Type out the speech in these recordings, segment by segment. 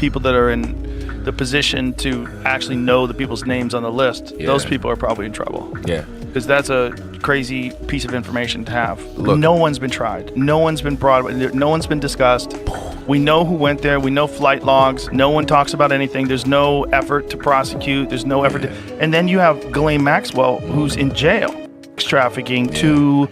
people that are in the position to actually know the people's names on the list, those people are probably in trouble. Yeah. Because that's a crazy piece of information to have. Look, no one's been tried. No one's been brought. No one's been discussed. We know who went there. We know flight logs. No one talks about anything. There's no effort to prosecute. There's no effort to... And then you have Ghislaine Maxwell, who's in jail. Trafficking to...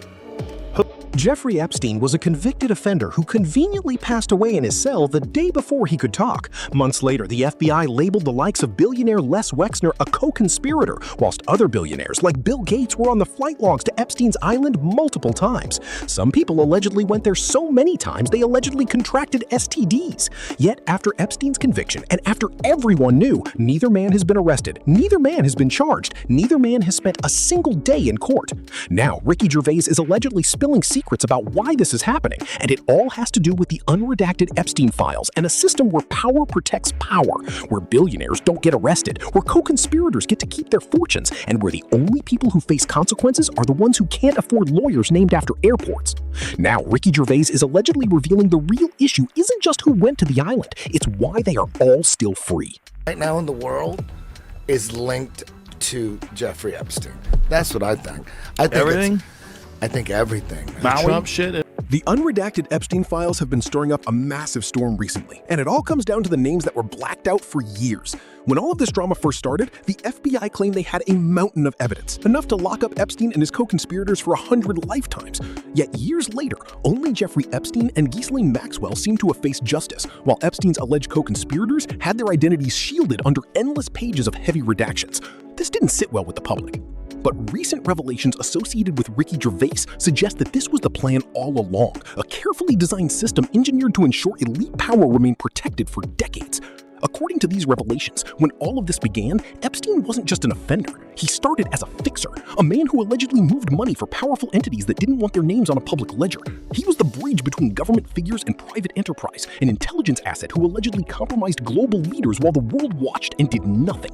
Jeffrey Epstein was a convicted offender who conveniently passed away in his cell the day before he could talk. Months later, the FBI labeled the likes of billionaire Les Wexner a co-conspirator, whilst other billionaires like Bill Gates were on the flight logs to Epstein's island multiple times. Some people allegedly went there so many times they allegedly contracted STDs. Yet after Epstein's conviction, and after everyone knew, neither man has been arrested, neither man has been charged, neither man has spent a single day in court. Now, Ricky Gervais is allegedly spilling secrets about why this is happening, and it all has to do with the unredacted Epstein files and a system where power protects power, where billionaires don't get arrested, where co-conspirators get to keep their fortunes, and where the only people who face consequences are the ones who can't afford lawyers named after airports. Now, Ricky Gervais is allegedly revealing the real issue isn't just who went to the island, it's why they are all still free. Right now in the world is linked to Jeffrey Epstein. That's what I think. I think everything? I think everything. Trump shit. The unredacted Epstein files have been stirring up a massive storm recently, and it all comes down to the names that were blacked out for years. When all of this drama first started, the FBI claimed they had a mountain of evidence, enough to lock up Epstein and his co-conspirators for 100 lifetimes. Yet years later, only Jeffrey Epstein and Ghislaine Maxwell seem to have faced justice, while Epstein's alleged co-conspirators had their identities shielded under endless pages of heavy redactions. This didn't sit well with the public. But recent revelations associated with Ricky Gervais suggest that this was the plan all along, a carefully designed system engineered to ensure elite power remained protected for decades. According to these revelations, when all of this began, Epstein wasn't just an offender. He started as a fixer, a man who allegedly moved money for powerful entities that didn't want their names on a public ledger. He was the bridge between government figures and private enterprise, an intelligence asset who allegedly compromised global leaders while the world watched and did nothing.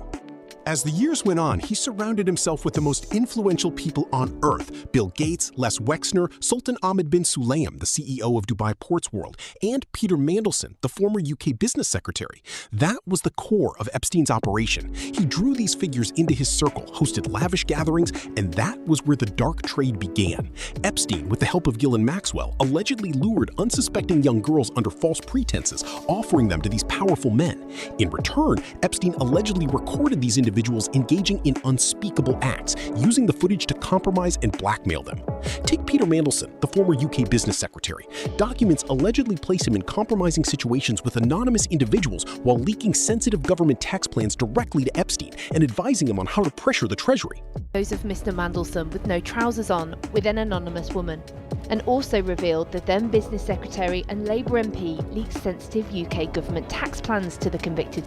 As the years went on, he surrounded himself with the most influential people on earth: Bill Gates, Les Wexner, Sultan Ahmed bin Sulayem, the CEO of Dubai Ports World, and Peter Mandelson, the former UK business secretary. That was the core of Epstein's operation. He drew these figures into his circle, hosted lavish gatherings, and that was where the dark trade began. Epstein, with the help of Ghislaine Maxwell, allegedly lured unsuspecting young girls under false pretenses, offering them to these powerful men. In return, Epstein allegedly recorded these individuals engaging in unspeakable acts, using the footage to compromise and blackmail them. Take Peter Mandelson, the former UK business secretary. Documents allegedly place him in compromising situations with anonymous individuals while leaking sensitive government tax plans directly to Epstein and advising him on how to pressure the Treasury. Those of Mr. Mandelson with no trousers on with an anonymous woman, and also revealed the then business secretary and Labour MP leaked sensitive UK government tax plans to the convicted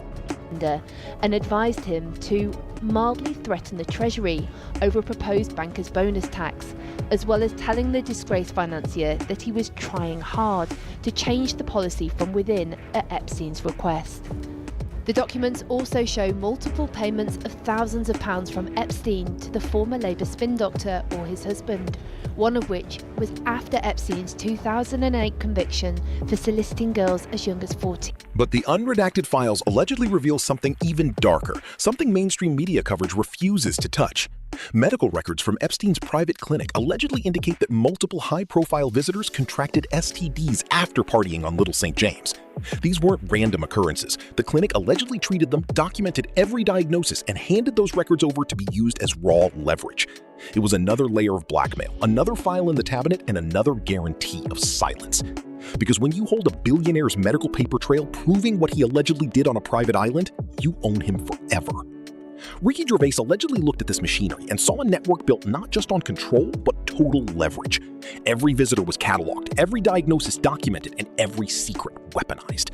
and advised him to mildly threaten the Treasury over a proposed banker's bonus tax, as well as telling the disgraced financier that he was trying hard to change the policy from within at Epstein's request. The documents also show multiple payments of thousands of pounds from Epstein to the former Labour spin doctor or his husband, one of which was after Epstein's 2008 conviction for soliciting girls as young as 14. But the unredacted files allegedly reveal something even darker, something mainstream media coverage refuses to touch. Medical records from Epstein's private clinic allegedly indicate that multiple high-profile visitors contracted STDs after partying on Little St. James. These weren't random occurrences. The clinic allegedly treated them, documented every diagnosis, and handed those records over to be used as raw leverage. It was another layer of blackmail, another file in the cabinet, and another guarantee of silence. Because when you hold a billionaire's medical paper trail proving what he allegedly did on a private island, you own him forever. Ricky Gervais allegedly looked at this machinery and saw a network built not just on control, but total leverage. Every visitor was cataloged, every diagnosis documented, and every secret weaponized.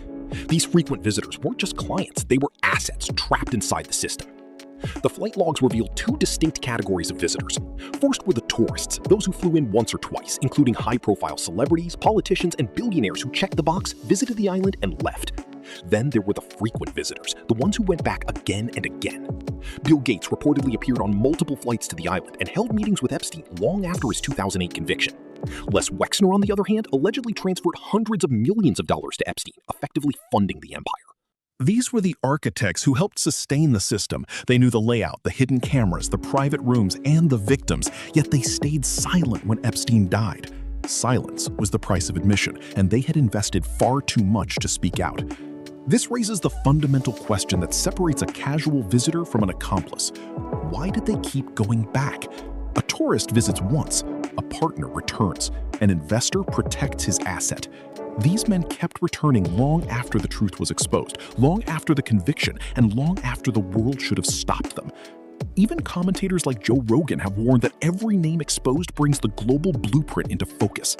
These frequent visitors weren't just clients, they were assets trapped inside the system. The flight logs revealed two distinct categories of visitors. First were the tourists, those who flew in once or twice, including high-profile celebrities, politicians, and billionaires who checked the box, visited the island, and left. Then there were the frequent visitors, the ones who went back again and again. Bill Gates reportedly appeared on multiple flights to the island and held meetings with Epstein long after his 2008 conviction. Les Wexner, on the other hand, allegedly transferred hundreds of millions of dollars to Epstein, effectively funding the empire. These were the architects who helped sustain the system. They knew the layout, the hidden cameras, the private rooms, and the victims, yet they stayed silent when Epstein died. Silence was the price of admission, and they had invested far too much to speak out. This raises the fundamental question that separates a casual visitor from an accomplice. Why did they keep going back? A tourist visits once, a partner returns, an investor protects his asset. These men kept returning long after the truth was exposed, long after the conviction, and long after the world should have stopped them. Even commentators like Joe Rogan have warned that every name exposed brings the global blueprint into focus.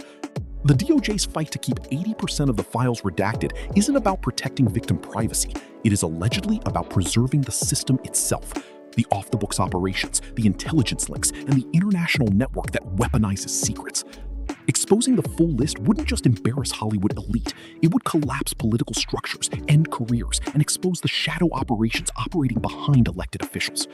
The DOJ's fight to keep 80% of the files redacted isn't about protecting victim privacy. It is allegedly about preserving the system itself. The off-the-books operations, the intelligence links, and the international network that weaponizes secrets. Exposing the full list wouldn't just embarrass Hollywood elite, it would collapse political structures, end careers, and expose the shadow operations operating behind elected officials.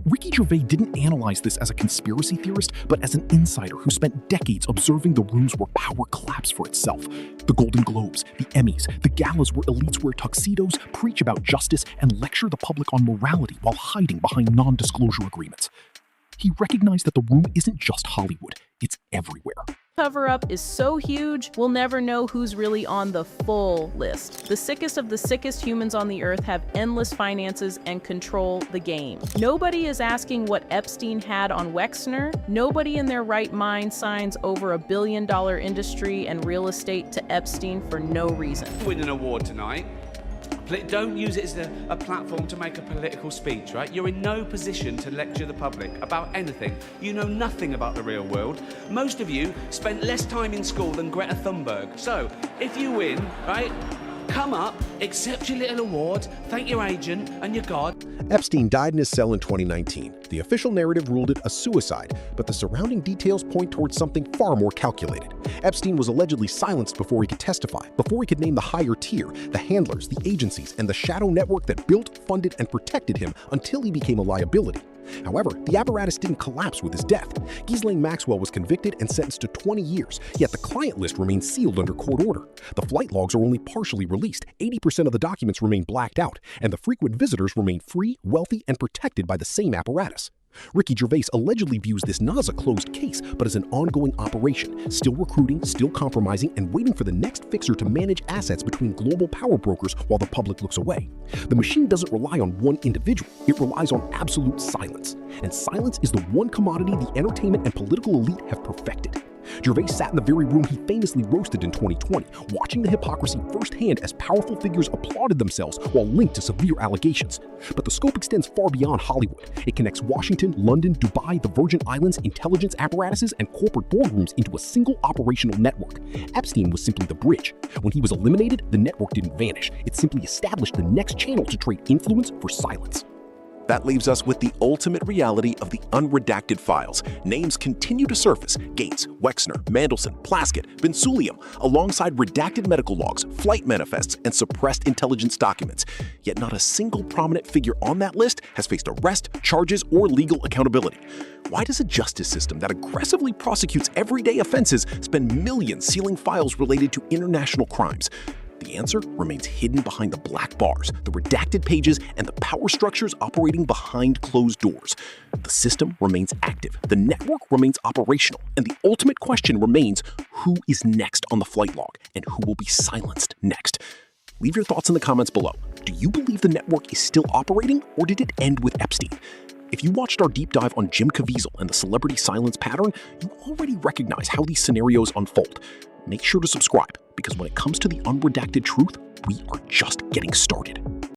Ricky Gervais didn't analyze this as a conspiracy theorist, but as an insider who spent decades observing the rooms where power collapsed for itself. The Golden Globes, the Emmys, the galas where elites wear tuxedos, preach about justice, and lecture the public on morality while hiding behind non-disclosure agreements. He recognized that the room isn't just Hollywood, it's everywhere. Cover-up is so huge, we'll never know who's really on the full list. The sickest of the sickest humans on the earth have endless finances and control the game. Nobody is asking what Epstein had on Wexner. Nobody in their right mind signs over $1 billion industry and real estate to Epstein for no reason. Win an award tonight. Don't use it as a platform to make a political speech, right? You're in no position to lecture the public about anything. You know nothing about the real world. Most of you spent less time in school than Greta Thunberg. So, if you win, right, come up, accept your little award, thank your agent and your God. Epstein died in his cell in 2019. The official narrative ruled it a suicide, but the surrounding details point towards something far more calculated. Epstein was allegedly silenced before he could testify, before he could name the higher tier, the handlers, the agencies, and the shadow network that built, funded, and protected him until he became a liability. However, the apparatus didn't collapse with his death. Ghislaine Maxwell was convicted and sentenced to 20 years, yet the client list remains sealed under court order. The flight logs are only partially released, 80% of the documents remain blacked out, and the frequent visitors remain free, wealthy, and protected by the same apparatus. Ricky Gervais allegedly views this not as a closed case, but as an ongoing operation, still recruiting, still compromising, and waiting for the next fixer to manage assets between global power brokers while the public looks away. The machine doesn't rely on one individual, it relies on absolute silence. And silence is the one commodity the entertainment and political elite have perfected. Gervais sat in the very room he famously roasted in 2020, watching the hypocrisy firsthand as powerful figures applauded themselves while linked to severe allegations. But the scope extends far beyond Hollywood. It connects Washington, London, Dubai, the Virgin Islands, intelligence apparatuses, and corporate boardrooms into a single operational network. Epstein was simply the bridge. When he was eliminated, the network didn't vanish. It simply established the next channel to trade influence for silence. That leaves us with the ultimate reality of the unredacted files. Names continue to surface: Gates, Wexner, Mandelson, Plaskett, Bensulium, alongside redacted medical logs, flight manifests, and suppressed intelligence documents. Yet not a single prominent figure on that list has faced arrest, charges, or legal accountability. Why does a justice system that aggressively prosecutes everyday offenses spend millions sealing files related to international crimes? The answer remains hidden behind the black bars, the redacted pages, and the power structures operating behind closed doors. The system remains active, the network remains operational, and the ultimate question remains: who is next on the flight log, and who will be silenced next? Leave your thoughts in the comments below. Do you believe the network is still operating, or did it end with Epstein? If you watched our deep dive on Jim Caviezel and the celebrity silence pattern, you already recognize how these scenarios unfold. Make sure to subscribe, because when it comes to the unredacted truth, we are just getting started.